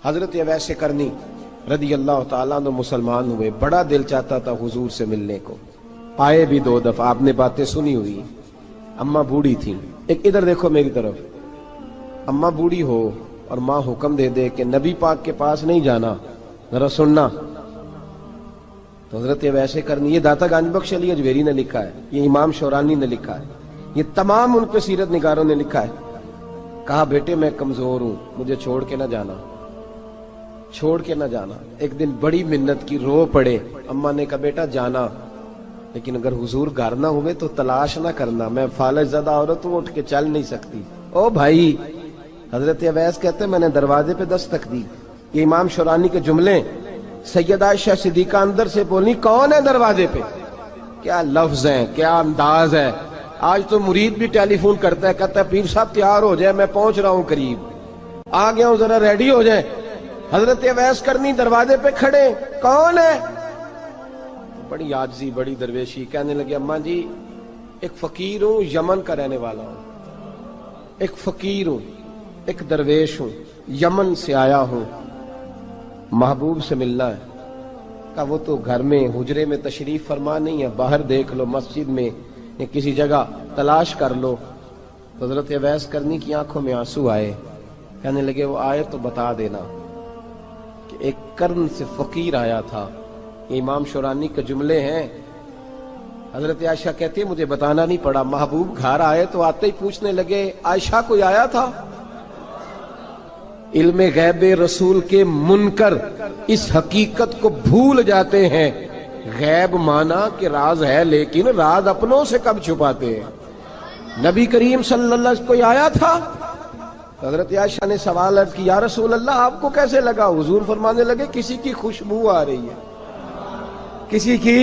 حضرت اویس کرنی رضی اللہ تعالیٰ عنہ مسلمان ہوئے، بڑا دل چاہتا تھا حضور سے ملنے کو، آئے بھی 2 دفعہ، آپ نے باتیں سنی ہوئی۔ اماں بوڑھی تھیں، ایک ادھر دیکھو میری طرف، اماں بوڑھی ہو اور ماں حکم دے دے کہ نبی پاک کے پاس نہیں جانا، ذرا سننا، تو حضرت اویس کرنی، یہ داتا گنج بخش علی اجویری نے لکھا ہے، یہ امام شورانی نے لکھا ہے، یہ تمام ان کے سیرت نگاروں نے لکھا ہے، کہا بیٹے میں کمزور ہوں، مجھے چھوڑ کے نہ جانا، چھوڑ کے نہ جانا۔ ایک دن بڑی منت کی، رو پڑے، اماں نے کہا بیٹا جانا، لیکن اگر حضور گھر نہ ہوئے تو تلاش نہ کرنا، میں فالج زدہ عورت ہوں، اٹھ کے چل نہیں سکتی۔ او بھائی، حضرت اویس کہتے ہیں میں نے دروازے پہ دستک دی، یہ امام شورانی کے جملے، سیدہ عائشہ صدیقہ اندر سے بولی کون ہے دروازے پہ؟ کیا لفظ ہیں، کیا انداز ہے۔ آج تو مرید بھی ٹیلی فون کرتا ہے، کہتا ہے پیر صاحب تیار ہو جائے، میں پہنچ رہا ہوں، قریب آ گیا ہوں، ذرا ریڈی ہو جائے۔ حضرت اویس کرنی دروازے پہ کھڑے، کون ہے؟ بڑی عاجزی، بڑی درویشی، کہنے لگے اماں جی ایک فقیر ہوں، یمن کا رہنے والا ہوں، ایک فقیر ہوں، ایک درویش ہوں، یمن سے آیا ہوں، محبوب سے ملنا ہے۔ کہا وہ تو گھر میں حجرے میں تشریف فرما نہیں ہے، باہر دیکھ لو، مسجد میں یا کسی جگہ تلاش کر لو۔ تو حضرت اویس کرنی کی آنکھوں میں آنسو آئے، کہنے لگے وہ آئے تو بتا دینا کہ ایک قرن سے فقیر آیا تھا۔ یہ امام شورانی کے جملے ہیں۔ حضرت عائشہ کہتی ہے مجھے بتانا نہیں پڑا، محبوب گھر آئے تو آتے ہی پوچھنے لگے عائشہ کوئی آیا تھا؟ علم غیب رسول کے منکر اس حقیقت کو بھول جاتے ہیں، غیب مانا کہ راز ہے، لیکن راز اپنوں سے کب چھپاتے ہیں۔ نبی کریم صلی اللہ علیہ وسلم کوئی آیا تھا؟ حضرت عائشہ نے سوال عرض کی یا رسول اللہ آپ کو کیسے لگا؟ حضور فرمانے لگے کسی کی خوشبو آ رہی ہے، کسی کی،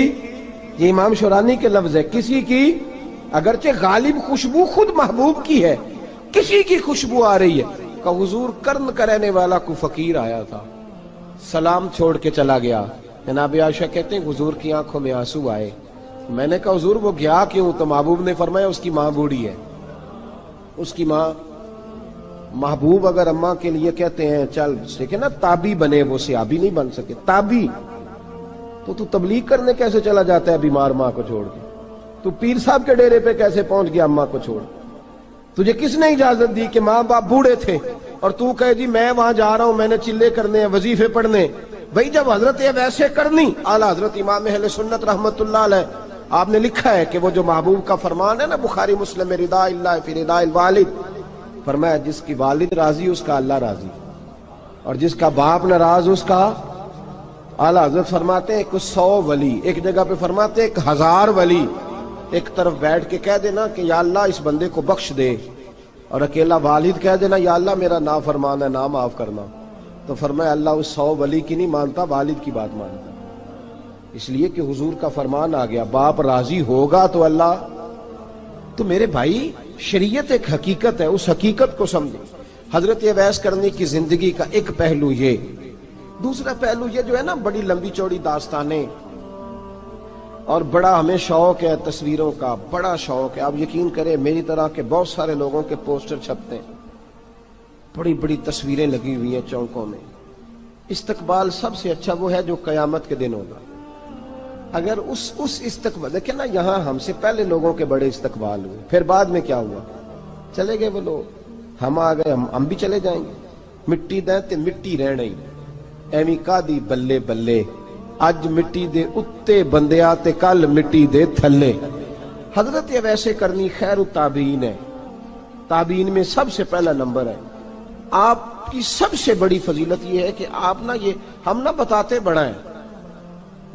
یہ امام شورانی کے لفظ ہے، کسی کی، اگرچہ غالب خوشبو خود محبوب کی ہے، کسی کی خوشبو آ رہی ہے۔ کہ حضور قرن کا رہنے والا کو فقیر آیا تھا، سلام چھوڑ کے چلا گیا۔ جناب عائشہ کہتے ہیں حضور کی آنکھوں میں آنسو آئے۔ میں نے کہا حضور وہ گیا کیوں؟ تو محبوب نے فرمایا اس کی ماں بوڑھی ہے، اس کی ماں۔ محبوب اگر اماں کے لیے کہتے ہیں چل دیکھیں نا تابی بنے، وہ صحابی نہیں بن سکے، تابی، تو تبلیغ کرنے کیسے چلا جاتا ہے بیمار ماں کو چھوڑ کے؟ تو پیر صاحب کے ڈیرے پہ کیسے پہنچ گیا اماں کو چھوڑ؟ تجھے کس نے اجازت دی کہ ماں باپ بوڑھے تھے اور تو کہے جی میں وہاں جا رہا ہوں، میں نے چلے کرنے ہیں، وظیفے پڑھنے؟ بھئی جب حضرت اویس کرنی اعلیٰ حضرت امام اہل سنت رحمت اللہ علیہ، آپ نے لکھا ہے کہ وہ جو محبوب کا فرمان ہے نا بخاری مسلم میں، رضا اللہ فی رضا الوالد، فرمایا جس کی والد راضی اس کا اللہ راضی، اور جس کا باپ ناراض اس کا، اعلیٰ حضرت فرماتے ہیں 100 ولی، ایک جگہ پہ فرماتے ہیں 1000 ولی ایک طرف بیٹھ کے کہہ دینا کہ یا اللہ اس بندے کو بخش دے، اور اکیلا والد کہہ دینا یا اللہ میرا نافرمان ہے، نہ معاف کرنا، تو فرمایا اللہ اس 100 ولی کی نہیں مانتا، والد کی بات مانتا، اس لیے کہ حضور کا فرمان آ گیا باپ راضی ہوگا تو اللہ۔ تو میرے بھائی شریعت ایک حقیقت ہے، اس حقیقت کو سمجھو۔ حضرت اویس کرنی کی زندگی کا ایک پہلو یہ، دوسرا پہلو یہ جو ہے نا بڑی لمبی چوڑی داستانیں، اور بڑا ہمیں شوق ہے تصویروں کا، بڑا شوق ہے۔ آپ یقین کریں میری طرح کے بہت سارے لوگوں کے پوسٹر چھپتے ہیں، بڑی بڑی تصویریں لگی ہوئی ہیں چوکوں میں۔ استقبال سب سے اچھا وہ ہے جو قیامت کے دن ہوگا۔ اگر اس استقبال دیکھیں نا، یہاں ہم سے پہلے لوگوں کے بڑے استقبال ہوئے، پھر بعد میں کیا ہوا؟ چلے گئے وہ لوگ، ہم آ گئے، ہم بھی چلے جائیں گے۔ مٹی دیں تے مٹی رہنا ہی، ایویں کا دی بلے بلے، اج مٹی دے اتے بندیا تے کل مٹی دے تھلے۔ حضرت اویس کرنی خیر التابعین ہے، تابعین میں سب سے پہلا نمبر ہے۔ آپ کی سب سے بڑی فضیلت یہ ہے کہ آپ نا، یہ ہم نہ بتاتے بڑا ہیں،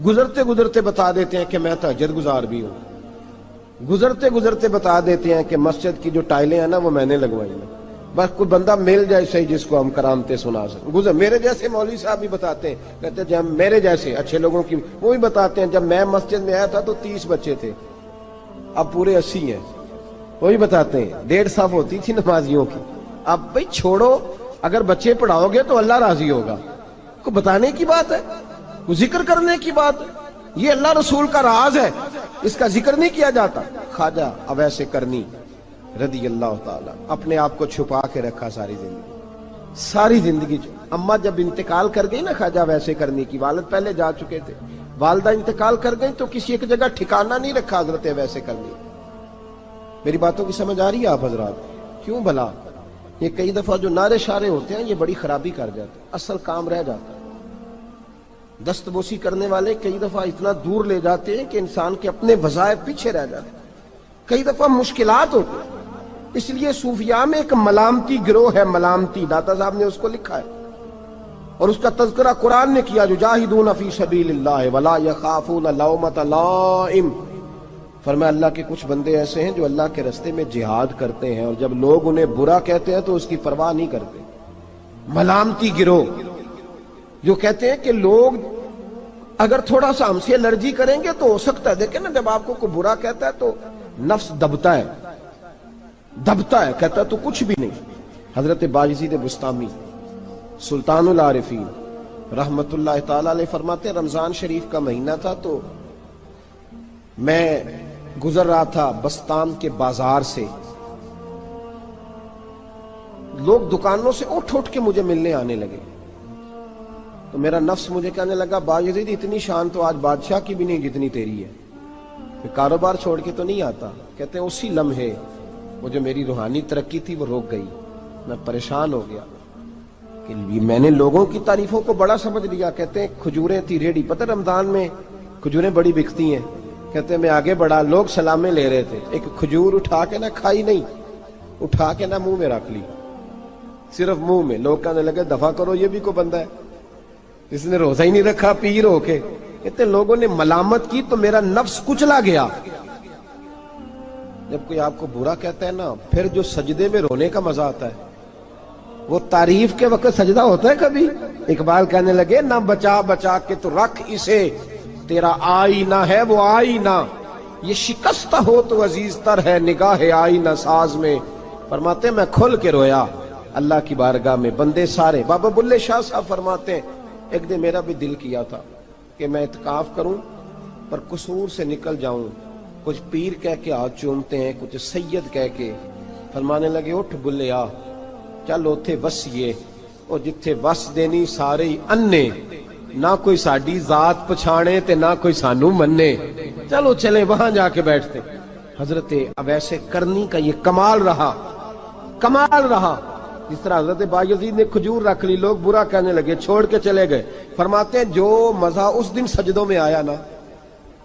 گزرتے گزرتے بتا دیتے ہیں کہ میں تہجد گزار بھی ہوں، گزرتے گزرتے بتا دیتے ہیں کہ مسجد کی جو ٹائلیں ہیں نا وہ میں نے لگوائی ہیں، بس کوئی بندہ مل جائے صحیح جس کو ہم کرامتیں سنا سکیں۔ میرے جیسے مولوی صاحب بھی بتاتے ہیں، کہتے ہیں جب میرے جیسے اچھے لوگوں کی، وہ بھی بتاتے ہیں جب میں مسجد میں آیا تھا تو 30 بچے تھے، اب پورے 80 ہیں، وہ بھی بتاتے ہیں 150 صف ہوتی تھی نمازیوں کی، اب بھئی چھوڑو، اگر بچے پڑھاؤ گے تو اللہ راضی ہوگا۔ کو بتانے کی بات ہے، کو ذکر کرنے کی بات ہے، یہ اللہ رسول کا راز ہے، اس کا ذکر نہیں کیا جاتا۔ خواجہ اویس کرنی رضی اللہ تعالیٰ اپنے آپ کو چھپا کے رکھا ساری زندگی، ساری زندگی اماں جب انتقال کر گئی نا خواجہ ویسے کرنے کی، والد پہلے جا چکے تھے، والدہ انتقال کر گئی تو کسی ایک جگہ ٹھکانہ نہیں رکھا حضرت ویسے کرنی۔ میری باتوں کی سمجھ آ رہی ہے آپ حضرات؟ کیوں بھلا یہ کئی دفعہ جو نعرے شارے ہوتے ہیں یہ بڑی خرابی کر جاتے ہیں، اصل کام رہ جاتا ہے۔ دست بوسی کرنے والے کئی دفعہ اتنا دور لے جاتے ہیں کہ انسان کے اپنے وظائف پیچھے رہ جاتے ہیں، کئی دفعہ مشکلات ہوتی ہیں۔ اس لیے صوفیاء میں ایک ملامتی گروہ ہے، ملامتی، داتا صاحب نے اس کو لکھا ہے اور اس کا تذکرہ قرآن نے کیا، جو جاہدون فی سبیل اللہ ولا یخافون لومۃ لائم۔ فرمایا اللہ کے کچھ بندے ایسے ہیں جو اللہ کے راستے میں جہاد کرتے ہیں اور جب لوگ انہیں برا کہتے ہیں تو اس کی پرواہ نہیں کرتے۔ ملامتی گروہ جو کہتے ہیں کہ لوگ اگر تھوڑا سا ہم سے الرجی کریں گے تو ہو سکتا ہے، دیکھیں نا جب آپ کو کوئی برا کہتا ہے تو نفس دبتا ہے، کہتا ہے تو کچھ بھی نہیں۔ حضرت بایزید بستامی سلطان العارفین رحمت اللہ تعالی علیہ فرماتے ہیں رمضان شریف کا مہینہ تھا تو میں گزر رہا تھا بستان کے بازار سے، لوگ دکانوں سے اٹھ کے مجھے ملنے آنے لگے تو میرا نفس مجھے کہنے لگا بایزید اتنی شان تو آج بادشاہ کی بھی نہیں جتنی تیری ہے، میں کاروبار چھوڑ کے تو نہیں آتا۔ کہتے ہیں اسی لمحے وہ جو میری روحانی ترقی تھی وہ رک گئی، میں پریشان ہو گیا کہ میں نے لوگوں کی تعریفوں کو بڑا سمجھ لیا۔ کہتے ہیں کھجوریں تھی ریڈی، پتہ رمضان میں کھجوریں بڑی بکتی ہیں، کہتے ہیں میں آگے بڑھا، لوگ سلامیں لے رہے تھے، ایک کھجور اٹھا کے نہ کھائی نہیں، اٹھا کے نہ منہ میں رکھ لی، صرف منہ میں۔ لوگ کہنے لگے دفع کرو، یہ بھی کوئی بندہ ہے اس نے روزہ ہی نہیں رکھا پیر ہو کے۔ کہتے ہیں لوگوں نے ملامت کی تو میرا نفس کچلا گیا۔ جب کوئی آپ کو برا کہتا ہے نا، پھر جو سجدے میں رونے کا مزہ آتا ہے، وہ تعریف کے وقت سجدہ ہوتا ہے کبھی؟ اقبال کہنے لگے نہ بچا بچا کے تو رکھ اسے، تیرا آئینہ ہے وہ آئینہ، یہ شکستہ ہو تو عزیز تر ہے نگاہ آئینہ ساز میں۔ فرماتے ہیں میں کھل کے رویا اللہ کی بارگاہ میں، بندے سارے۔ بابا بلے شاہ صاحب فرماتے ہیں ایک دن میرا بھی دل کیا تھا کہ میں اعتکاف کروں پر قصور سے نکل جاؤں، کچھ پیر کہہ کے ہاتھ چومتے ہیں، کچھ سید کہہ کے۔ فرمانے لگے اٹھ بلے آ، چل اوتھے وسیے اور جتھے وس دینی سارے ہی انے، نہ کوئی ساڈی ذات پچھانے تے نہ کوئی سانو مننے، چلو چلے وہاں جا کے بیٹھتے۔ حضرت اویسے کرنی کا یہ کمال رہا، جس طرح حضرت بایزید نے کھجور رکھ لی، لوگ برا کہنے لگے، چھوڑ کے چلے گئے۔ فرماتے ہیں جو مزہ اس دن سجدوں میں آیا نا،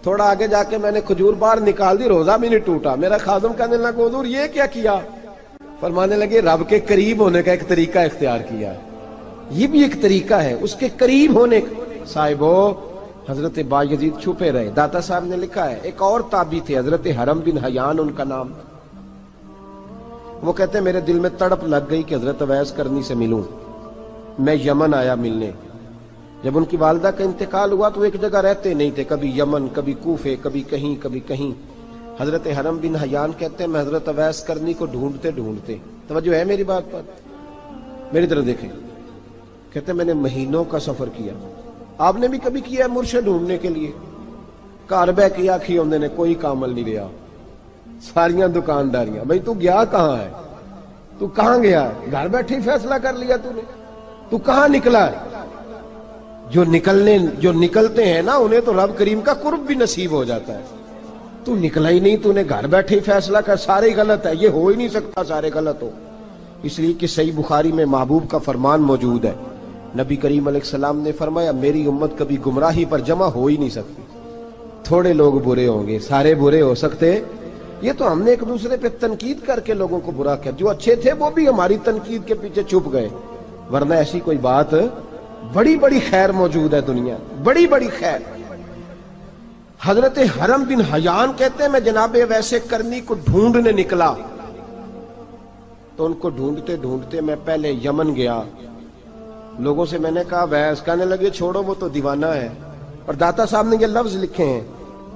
تھوڑا آگے جا کے میں نے کھجور باہر نکال دی، روزہ بھی نہیں ٹوٹا۔ میرا خادم کہنے لگا حضور یہ کیا کیا؟ فرمانے لگے رب کے قریب ہونے کا ایک طریقہ اختیار کیا ہے، یہ بھی ایک طریقہ ہے اس کے قریب ہونے کا۔ صاحبو حضرت بایزید چھپے رہے۔ داتا صاحب نے لکھا ہے ایک اور تابعی تھے حضرت حرم بن حیان ان کا نام، وہ کہتے ہیں میرے دل میں تڑپ لگ گئی کہ حضرت اویس کرنی سے ملوں۔ میں یمن آیا ملنے، جب ان کی والدہ کا انتقال ہوا تو ایک جگہ رہتے نہیں تھے، کبھی یمن، کبھی کوفے، کبھی کہیں۔ حضرت حرم بن حیان کہتے ہیں میں حضرت اویس کرنی کو ڈھونڈتے، توجہ ہے میری بات پر، میری طرف دیکھیں، کہتے ہیں میں نے مہینوں کا سفر کیا۔ آپ نے بھی کبھی کیا ہے مرشد ڈھونڈنے کے لیے؟ گھر بہ کے آکھی ہوندے نے کوئی کامل نہیں رہا، ساریاں دکانداریاں۔ بھئی تو گیا کہاں ہے؟ تو کہاں گیا ہے؟ گھر بیٹھے فیصلہ کر لیا تو نے، تو کہاں نکلا ہے؟ جو نکلتے ہیں نا انہیں تو رب کریم کا قرب بھی نصیب ہو جاتا ہے۔ تو نکلا ہی نہیں، تو نے گھر بیٹھے فیصلہ کر، سارے غلط ہے، یہ ہو ہی نہیں سکتا سارے غلط ہو۔ اس لیے کہ صحیح بخاری میں محبوب کا فرمان موجود ہے، نبی کریم علیہ السلام نے فرمایا میری امت کبھی گمراہی پر جمع ہو ہی نہیں سکتی، تھوڑے لوگ برے ہوں گے، سارے برے ہو سکتے۔ یہ تو ہم نے ایک دوسرے پہ تنقید کر کے لوگوں کو برا کیا، جو اچھے تھے وہ بھی ہماری تنقید کے پیچھے چھپ گئے، ورنہ ایسی کوئی بات، بڑی خیر موجود ہے دنیا، بڑی خیر۔ حضرت حرم بن حیان کہتے ہیں میں جناب ویسے کرنی کو ڈھونڈنے نکلا تو ان کو ڈھونڈتے میں پہلے یمن گیا، لوگوں سے میں نے کہا ویس، کہنے لگے چھوڑو وہ تو دیوانہ ہے۔ اور داتا صاحب نے یہ لفظ لکھے ہیں،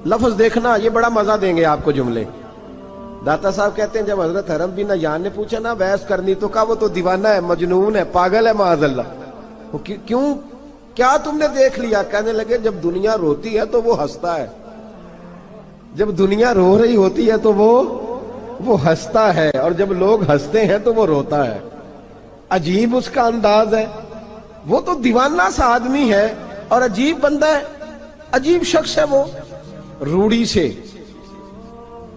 لفظ دیکھنا یہ بڑا مزہ دیں گے آپ کو جملے۔ داتا صاحب کہتے ہیں جب حضرت حرم بن حیان نے پوچھا نا ویس کرنی، تو کہا وہ تو دیوانہ ہے، مجنون ہے، پاگل ہے، معاذ اللہ۔ کیوں، کیا تم نے دیکھ لیا؟ کہنے لگے جب دنیا روتی ہے تو وہ ہنستا ہے، جب دنیا رو رہی ہوتی ہے تو وہ ہنستا ہے، اور جب لوگ ہنستے ہیں تو وہ روتا ہے۔ عجیب اس کا انداز ہے، وہ تو دیوانہ سا آدمی ہے اور عجیب بندہ ہے، عجیب شخص ہے وہ۔ روڑی سے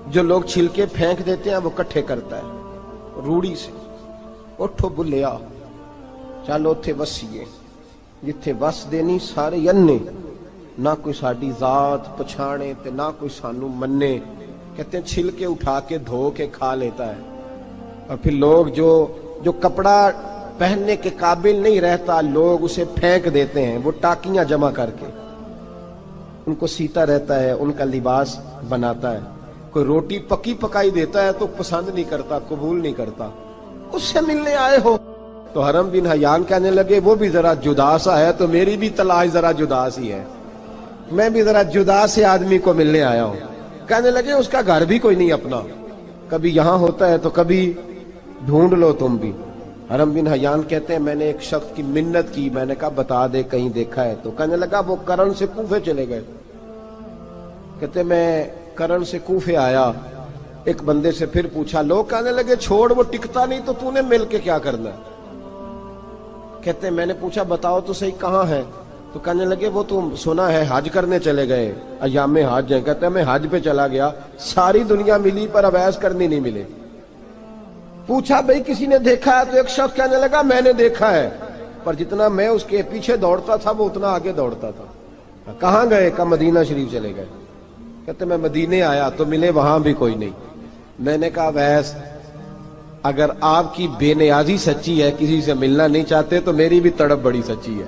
جو لوگ چھلکے پھینک دیتے ہیں وہ کٹھے کرتا ہے، روڑی سے۔ اٹھو بلیا چلو تھے وسیے جتھے وس دینی سارے ینے، نہ کوئی ساڈی ذات پچھانے تے نہ کوئی سانو منے۔ کہتے ہیں چھلکے اٹھا کے دھو کے کھا لیتا ہے، اور پھر لوگ جو کپڑا پہننے کے قابل نہیں رہتا لوگ اسے پھینک دیتے ہیں، وہ ٹاکیاں جمع کر کے ان کو سیتا رہتا ہے، ان کا لباس بناتا ہے۔ کوئی روٹی پکی پکائی دیتا ہے تو پسند نہیں کرتا، قبول نہیں کرتا، اس سے ملنے آئے ہو۔ تو حرم بن حیان کہنے لگے وہ بھی ذرا جدا سا ہے تو میری بھی تلاش ذرا جدا سی ہے، میں بھی ذرا جدا سے آدمی کو ملنے آیا ہوں۔ کہنے لگے اس کا گھر بھی کوئی نہیں اپنا، کبھی یہاں ہوتا ہے تو کبھی ڈھونڈ لو تم بھی۔ حرم بن حیان کہتے ہیں میں نے ایک شخص کی منت کی، میں نے کہا بتا دے کہیں دیکھا ہے تو۔ کہنے لگا وہ کرن سے کوفے چلے گئے۔ کہتے میں کرن سے کوفے آیا، ایک بندے سے پھر پوچھا، لوگ کہنے لگے چھوڑ وہ ٹکتا نہیں تو تو نے مل کے کیا کرنا ہے؟ کہتے میں نے پوچھا بتاؤ تو صحیح کہاں ہے؟ تو کہنے لگے وہ تو سنا ہے حج کرنے چلے گئے، ایام حج ہیں۔ کہتے ہیں میں حج پہ چلا گیا، ساری دنیا ملی پر اویس کرنی نہیں ملے۔ پوچھا بھئی کسی نے دیکھا ہے؟ تو ایک شخص کہنے لگا میں نے دیکھا ہے، پر جتنا میں اس کے پیچھے دوڑتا تھا وہ اتنا آگے دوڑتا تھا۔ کہاں گئے؟ کہ مدینہ شریف چلے گئے۔ کہتے میں مدینے آیا تو ملے وہاں بھی کوئی نہیں۔ میں نے کہا ویس اگر آپ کی بے نیازی سچی ہے، کسی سے ملنا نہیں چاہتے، تو میری بھی تڑپ بڑی سچی ہے،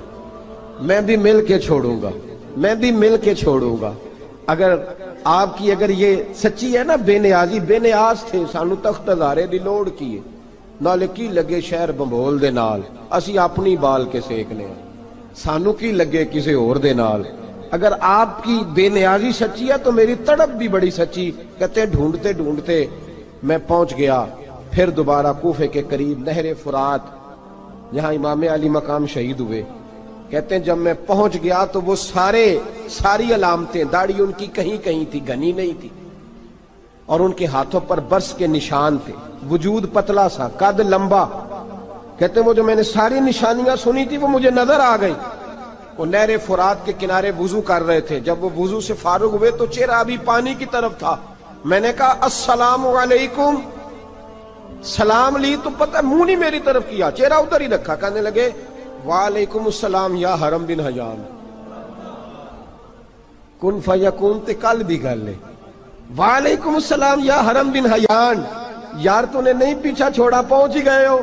میں بھی مل کے چھوڑوں گا، میں بھی مل کے چھوڑوں گا۔ اگر آپ کی اگر یہ سچی ہے نا بے نیازی، بے نیاز تھے، سانو تخت ہزارے دی لوڑ کی ہے، نالے کی لگے شہر بمبول دے نال، اسی اپنی بال کے سیکنے ہیں، سانو کی لگے کسی اور دے نال۔ اگر آپ کی بے نیازی سچی ہے تو میری تڑپ بھی بڑی سچی۔ کہتے ہیں ڈھونڈتے ڈھونڈتے میں پہنچ گیا، پھر دوبارہ کوفے کے قریب نہر فرات جہاں امام علی مقام شہید ہوئے۔ کہتے ہیں جب میں پہنچ گیا تو وہ ساری علامتیں، داڑھی ان کی کہیں کہیں تھی، گھنی نہیں تھی، اور ان کے ہاتھوں پر برس کے نشان تھے، وجود پتلا سا، قد لمبا۔ کہتے ہیں وہ جو میں نے ساری نشانیاں سنی تھی وہ مجھے نظر آ گئی۔ وہ نہر فرات کے کنارے وضو کر رہے تھے، جب وہ وضو سے فارغ ہوئے تو چہرہ ابھی پانی کی طرف تھا۔ میں نے کہا السلام علیکم، سلام لی تو پتہ منہ نہیں میری طرف کیا، چہرہ ادھر ہی رکھا۔ کہنے لگے وعلیکم السلام یا حرم بن حیان، کن فیکون تے کل دی گل ہے۔ وعلیکم السلام یا حرم بن حیان، یار تو نے نہیں پیچھا چھوڑا، پہنچ ہی گئے ہو،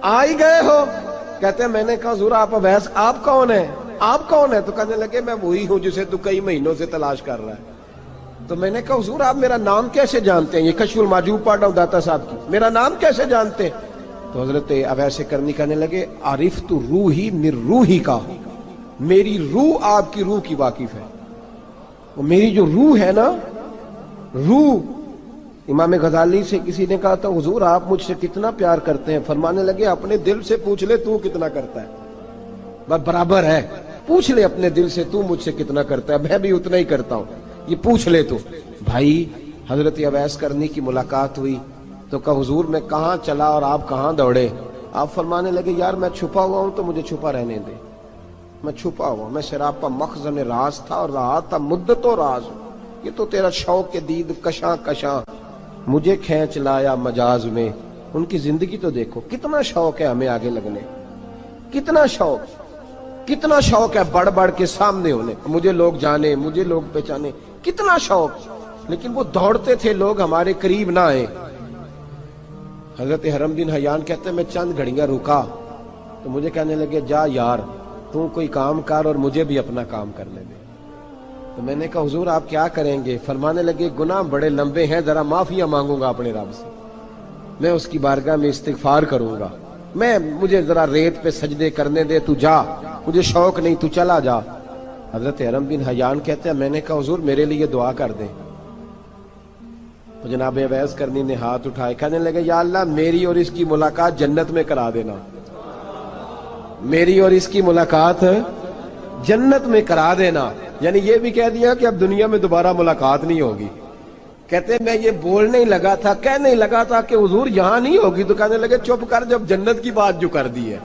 آ ہی گئے ہو۔ کہتے ہیں میں نے کہا حضور آپ اویس، آپ کون ہیں؟ آپ کون ہیں؟ تو کہنے لگے میں وہی ہوں جسے تو کئی مہینوں سے تلاش کر رہا ہے۔ تو میں نے کہا حضور آپ میرا نام کیسے جانتے ہیں؟ یہ کشف المحجوب پڑھ رہا ہوں داتا صاحب کی، میرا نام کیسے جانتے ہیں؟ تو حضرت اویس کرنی کہنے لگے عرفت روحی من روحی کا، میری روح آپ کی روح کی واقف ہے۔ وہ میری جو روح ہے نا، روح۔ امام غزالی سے کسی نے کہا تھا حضور آپ مجھ سے کتنا پیار کرتے ہیں؟ فرمانے لگے اپنے دل سے پوچھ لے تو کتنا کرتا ہے، برابر ہے، پوچھ لے اپنے دل سے تو مجھ سے کتنا کرتا ہے، میں بھی اتنا ہی کرتا ہوں، یہ پوچھ لے تو۔ بھائی حضرت اویس کرنی کی ملاقات ہوئی تو کہا حضور میں کہاں چلا اور آپ کہاں دوڑے؟ آپ فرمانے لگے یار میں چھپا ہوا ہوں تو مجھے چھپا رہنے دے، میں چھپا ہوا، میں سراپا مخزن راز تھا اور رہا تھا مدت و راز۔ یہ تو تیرا شوق کے دید کشاں کشاں مجھے کھینچ لایا مجاز میں۔ ان کی زندگی تو دیکھو، کتنا شوق ہے ہمیں آگے لگنے، کتنا شوق ہے بڑھ بڑھ کے سامنے ہونے، مجھے لوگ جانے، مجھے لوگ پہچانے، کتنا شوق، لیکن وہ دوڑتے تھے لوگ ہمارے قریب نہ آئے۔ حضرت حرم بن حیان کہتے ہیں میں چند گھڑیاں رکا تو مجھے کہنے لگے جا یار تو کوئی کام کر اور مجھے بھی اپنا کام کرنے دے۔ تو میں نے کہا حضور آپ کیا کریں گے؟ فرمانے لگے گناہ بڑے لمبے ہیں، ذرا معافیاں مانگوں گا اپنے رب سے، میں اس کی بارگاہ میں استغفار کروں گا، مجھے ذرا ریت پہ سجدے کرنے دے، تو جا، مجھے شوق نہیں، تو چلا جا۔ حضرت حرم بن حیان کہتے ہیں میں نے کہا حضور میرے لیے دعا کر دیں۔ تو جناب اویس کرنی نے ہاتھ اٹھائے، کہنے لگے یا اللہ میری اور اس کی ملاقات جنت میں کرا دینا، میری اور اس کی ملاقات جنت میں کرا دینا۔ یعنی یہ بھی کہہ دیا کہ اب دنیا میں دوبارہ ملاقات نہیں ہوگی، کہتے ہیں میں یہ بولنے ہی لگا تھا، کہنے ہی لگا تھا کہ حضور یہاں نہیں ہوگی، تو کہنے لگے چپ کر، جب جنت کی بات جو کر دی ہے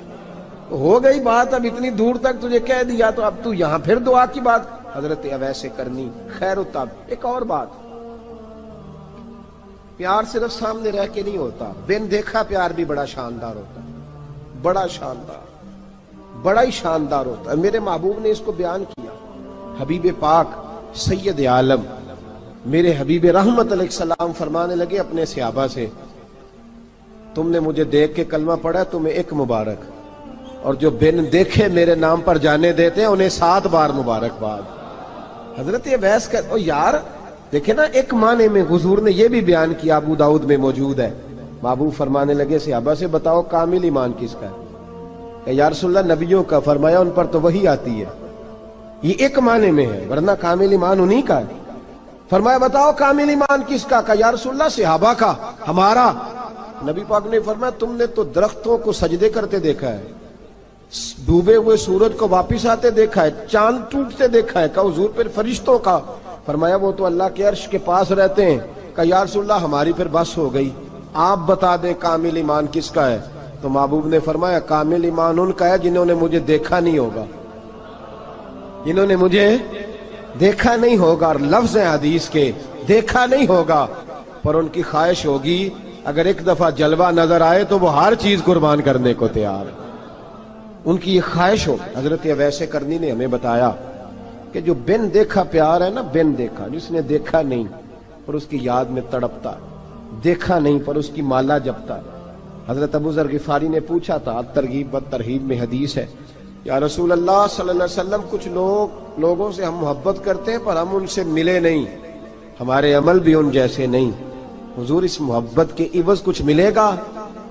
ہو گئی بات، اب اتنی دور تک تجھے کہہ دیا تو اب تو یہاں پھر دعا کی بات۔ حضرت اویس کرنی خیر التاب۔ ایک اور بات، پیار صرف سامنے رہ کے نہیں ہوتا، بن دیکھا پیار بھی بڑا شاندار ہوتا ہے، بڑا شاندار، بڑا ہی شاندار ہوتا ہے۔ میرے محبوب نے اس کو بیان کیا، حبیب پاک سید عالم میرے حبیب رحمت علیہ السلام فرمانے لگے اپنے صحابہ سے، تم نے مجھے دیکھ کے کلمہ پڑھا، تمہیں ایک مبارک، اور جو بن دیکھے میرے نام پر جانے دیتے ہیں انہیں 7 بار مبارکباد۔ حضرت اویس کا یار دیکھیں نا، ایک معنی میں حضور نے یہ بھی بیان کیا، ابو داؤد میں موجود ہے۔ محبوب فرمانے لگے صحابہ سے، بتاؤ کامل ایمان کس کا ہے؟ کہ یا رسول اللہ نبیوں کا۔ فرمایا ان پر تو وحی آتی ہے، یہ ایک معنی میں ہے، ورنہ کامل ایمان انہی کا ہے۔ فرمایا بتاؤ کامل ایمان کس کا؟ کہ یا رسول اللہ صحابہ کا، ہمارا۔ نبی پاک نے فرمایا تم نے تو درختوں کو سجدے کرتے دیکھا ہے، ڈوبے ہوئے سورج کو واپس آتے دیکھا ہے، چاند ٹوٹتے دیکھا ہے۔ کہ حضور پھر فرشتوں کا؟ فرمایا وہ تو اللہ کے عرش کے پاس رہتے ہیں۔ کہ یا رسول اللہ ہماری پھر بس ہو گئی، آپ بتا دیں کامل ایمان کس کا ہے؟ تو محبوب نے فرمایا کامل ایمان ان کا ہے جنہوں نے مجھے دیکھا نہیں ہوگا، جنہوں نے مجھے دیکھا نہیں ہوگا، اور لفظ ہیں حدیث کے، دیکھا نہیں ہوگا پر ان کی خواہش ہوگی اگر ایک دفعہ جلوہ نظر آئے تو وہ ہر چیز قربان کرنے کو تیار ہے، ان کی یہ خواہش ہو۔ حضرت اویس کرنی نے ہمیں بتایا کہ جو بن دیکھا پیار ہے نا، بن دیکھا، جس نے دیکھا نہیں پر اس کی یاد میں تڑپتا، دیکھا نہیں پر اس کی مالا جپتا۔ حضرت ابو ذر غفاری نے پوچھا تھا، ترغیب و ترہیب میں حدیث ہے، یا رسول اللہ صلی اللہ علیہ وسلم کچھ لوگوں سے ہم محبت کرتے ہیں پر ہم ان سے ملے نہیں، ہمارے عمل بھی ان جیسے نہیں، حضور اس محبت کے عوض کچھ ملے گا؟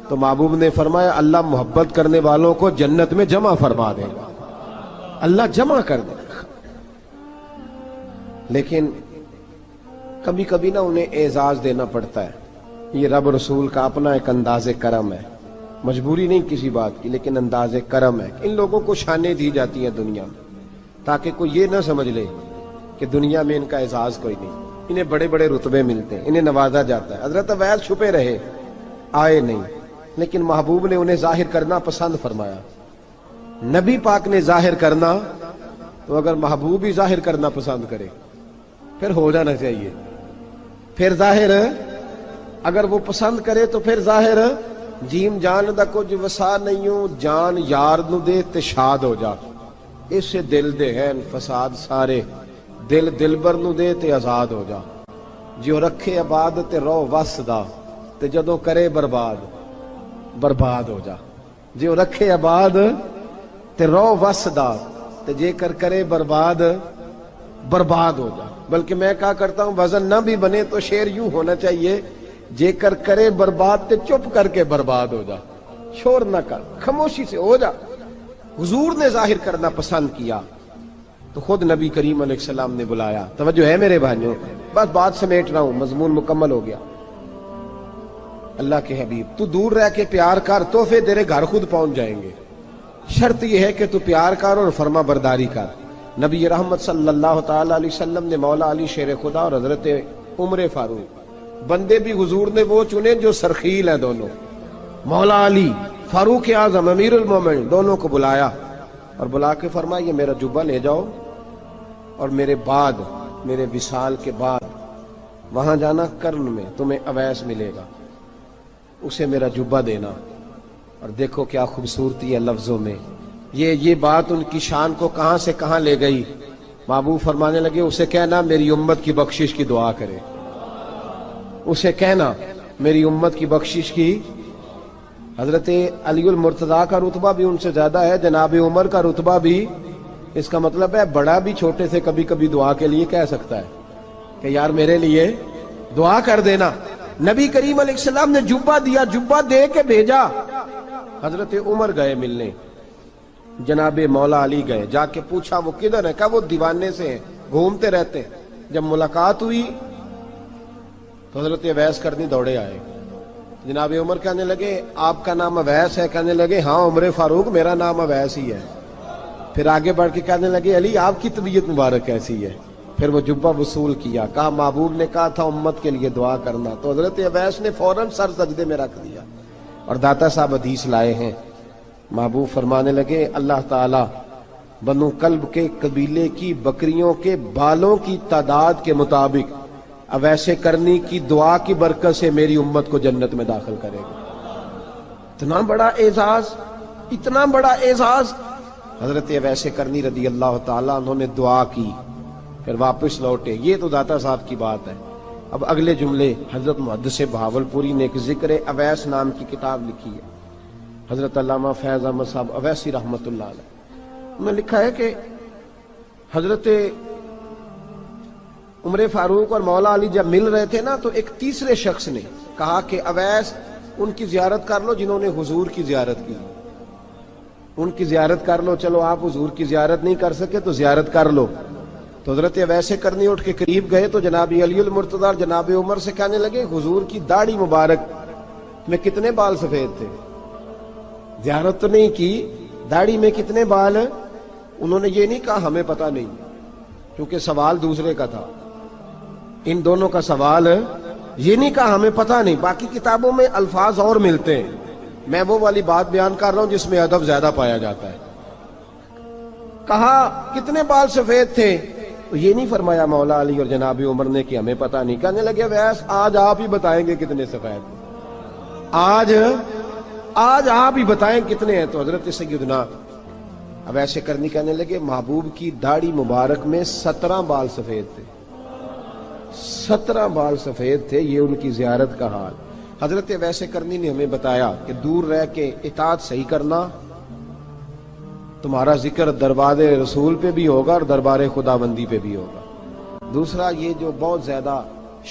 تو محبوب نے فرمایا اللہ محبت کرنے والوں کو جنت میں جمع فرما دے گا، اللہ جمع کر دے گا۔ لیکن کبھی کبھی نہ انہیں اعزاز دینا پڑتا ہے، یہ رب رسول کا اپنا ایک انداز کرم ہے، مجبوری نہیں کسی بات کی، لیکن انداز کرم ہے۔ ان لوگوں کو شانیں دی جاتی ہیں دنیا میں تاکہ کوئی یہ نہ سمجھ لے کہ دنیا میں ان کا اعزاز کوئی نہیں، انہیں بڑے بڑے رتبے ملتے ہیں، انہیں نوازا جاتا ہے۔ حضرت اویس چھپے رہے، آئے نہیں، لیکن محبوب نے انہیں ظاہر کرنا پسند فرمایا۔ نبی پاک نے ظاہر کرنا، تو اگر محبوب ہی ظاہر کرنا پسند کرے پھر ہو جانا چاہیے، پھر ظاہر اگر وہ پسند کرے تو پھر ظاہر جیم جان دا کچھ وسا نہیں ہوں، جان یار نو دے تے شاد ہو جا، اس سے دل دے ہیں فساد سارے، دل دلبر نو دے تے آزاد ہو جا، جو رکھے آباد تے رو وس دا تے جدوں کرے برباد برباد ہو جا، جو رکھے آباد تے رو وس دا تے جے کر کرے برباد برباد ہو جا۔ بلکہ میں کہا کرتا ہوں وزن نہ بھی بنے تو شعر یوں ہونا چاہیے، جے کر کرے برباد تے چپ کر کے برباد ہو جا، شور نہ کر، خاموشی سے ہو جا۔ حضور نے ظاہر کرنا پسند کیا تو خود نبی کریم علیہ السلام نے بلایا۔ توجہ ہے میرے بھائیوں، بس بات سمیٹ رہا ہوں، مضمون مکمل ہو گیا۔ اللہ کے حبیب تو دور رہ کے پیار کر، تحفے تیرے گھر خود پہنچ جائیں گے، شرط یہ ہے کہ تو پیار کر اور فرما برداری کر۔ نبی رحمت صلی اللہ تعالی علیہ وسلم نے مولا علی شیر خدا اور حضرت عمر فاروق، بندے بھی حضور نے وہ چنے جو سرخیل ہیں دونوں، مولا علی فاروق اعظم امیر المومنین، دونوں کو بلایا اور بلا کے فرمایا یہ میرا جبہ لے جاؤ اور میرے بعد، میرے وصال کے بعد وہاں جانا کرن میں تمہیں اویس ملے گا، اسے میرا جبہ دینا۔ اور دیکھو کیا خوبصورتی ہے لفظوں میں، یہ بات ان کی شان کو کہاں سے کہاں لے گئی۔ محبوب فرمانے لگے اسے کہنا میری امت کی بخشش کی دعا کرے، اسے کہنا میری امت کی بخشش کی۔ حضرت علی المرتضیٰ کا رتبہ بھی ان سے زیادہ ہے، جناب عمر کا رتبہ بھی، اس کا مطلب ہے بڑا بھی چھوٹے سے کبھی کبھی دعا کے لیے کہہ سکتا ہے کہ یار میرے لیے دعا کر دینا۔ نبی کریم علیہ السلام نے جبہ دیا، جبہ دے کے بھیجا۔ حضرت عمر گئے ملنے، جناب مولا علی گئے، جا کے پوچھا وہ کدھر ہے؟ کہا وہ دیوانے سے ہیں، گھومتے رہتے ہیں۔ جب ملاقات ہوئی تو حضرت اویس کرنی دوڑے آئے، جناب عمر کہنے لگے آپ کا نام اویس ہے؟ کہنے لگے ہاں عمر فاروق میرا نام اویس ہی ہے۔ پھر آگے بڑھ کے کہنے لگے علی آپ کی طبیعت مبارک کیسی ہے؟ پھر وہ جبہ وصول کیا، کہا محبوب نے کہا تھا امت کے لیے دعا کرنا، تو حضرت اویس نے فوراً سر سجدے میں رکھ دیا۔ اور داتا صاحب حدیث لائے ہیں، محبوب فرمانے لگے اللہ تعالی بنو کلب کے قبیلے کی بکریوں کے بالوں کی تعداد کے مطابق اویس کرنی کی دعا کی برکت سے میری امت کو جنت میں داخل کرے گا۔ اتنا بڑا اعزاز، اتنا بڑا اعزاز۔ حضرت اویس کرنی رضی اللہ تعالیٰ انہوں نے دعا کی، پھر واپس لوٹے۔ یہ تو داتا صاحب کی بات ہے۔ اب اگلے جملے حضرت محدث بہاولپوری نے ایک ذکر اویس نام کی کتاب لکھی ہے، حضرت علامہ فیض احمد صاحب اویسی رحمۃ اللہ علیہ، انہوں نے لکھا ہے کہ حضرت عمر فاروق اور مولا علی جب مل رہے تھے نا، تو ایک تیسرے شخص نے کہا کہ اویس ان کی زیارت کر لو جنہوں نے حضور کی زیارت کی، ان کی زیارت کر لو، چلو آپ حضور کی زیارت نہیں کر سکے تو زیارت کر لو۔ تو حضرت اویس کرنی اٹھ کے قریب گئے تو جناب علی المرتضیٰ اور جناب عمر سے کہنے لگے حضور کی داڑھی مبارک میں کتنے بال سفید تھے؟ زیارت تو نہیں کی، داڑھی میں کتنے بال؟ انہوں نے یہ نہیں کہا ہمیں پتہ نہیں، کیونکہ سوال دوسرے کا تھا، ان دونوں کا سوال یہ نہیں کہا ہمیں پتہ نہیں۔ باقی کتابوں میں الفاظ اور ملتے ہیں، میں وہ والی بات بیان کر رہا ہوں جس میں ادب زیادہ پایا جاتا ہے۔ کہا کتنے بال سفید تھے؟ تو یہ نہیں فرمایا مولا علی اور جناب عمر نے کہ ہمیں پتہ نہیں، کہنے لگے ویس آج آپ ہی بتائیں گے کتنے سفید ہیں، آج آپ ہی بتائیں کتنے ہیں۔ تو حضرت سیدنا اویس کرنی کہنے لگے محبوب کی داڑھی مبارک میں 17 بال سفید تھے، 17 بال سفید تھے، یہ ان کی زیارت کا حال۔ حضرت اویس کرنی نے ہمیں بتایا کہ دور رہ کے اطاعت صحیح کرنا، تمہارا ذکر دربار رسول پہ بھی ہوگا اور دربار خدا بندی پہ بھی ہوگا۔ دوسرا یہ جو بہت زیادہ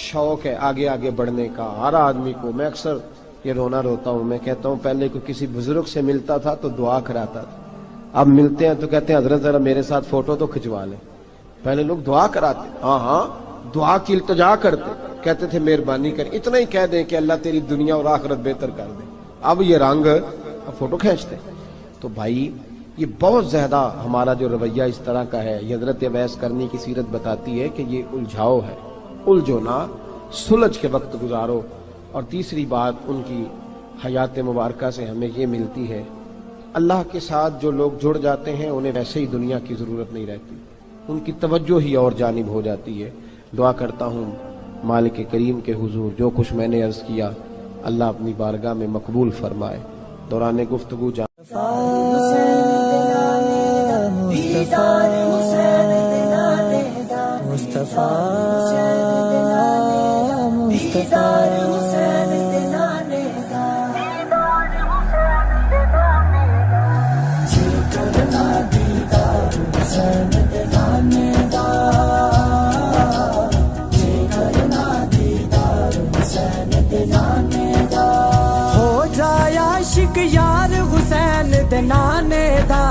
شوق ہے آگے آگے بڑھنے کا ہر آدمی کو، میں اکثر یہ رونا روتا ہوں، میں کہتا ہوں پہلے کوئی کسی بزرگ سے ملتا تھا تو دعا کراتا تھا، اب ملتے ہیں تو کہتے ہیں حضرت ذرا میرے ساتھ فوٹو تو کھنچوا لیں۔ پہلے لوگ دعا کراتے، ہاں دعا کی التجا کرتے، کہتے تھے مہربانی کر، اتنا ہی کہہ دیں کہ اللہ تیری دنیا اور آخرت بہتر کر دے، اب یہ رنگ اب فوٹو کھینچتے۔ تو بھائی یہ بہت زیادہ ہمارا جو رویہ اس طرح کا ہے، یہ حضرت اویس کرنی کی سیرت بتاتی ہے کہ یہ الجھاؤ ہے، الجھو نہ، سلجھ کے وقت گزارو۔ اور تیسری بات ان کی حیات مبارکہ سے ہمیں یہ ملتی ہے، اللہ کے ساتھ جو لوگ جڑ جاتے ہیں انہیں ویسے ہی دنیا کی ضرورت نہیں رہتی، ان کی توجہ ہی اور جانب ہو جاتی ہے۔ دعا کرتا ہوں مالک کریم کے حضور جو کچھ میں نے عرض کیا اللہ اپنی بارگاہ میں مقبول فرمائے۔ دوران گفتگو ہو جائے عاشق یار حسین دے نانے دا،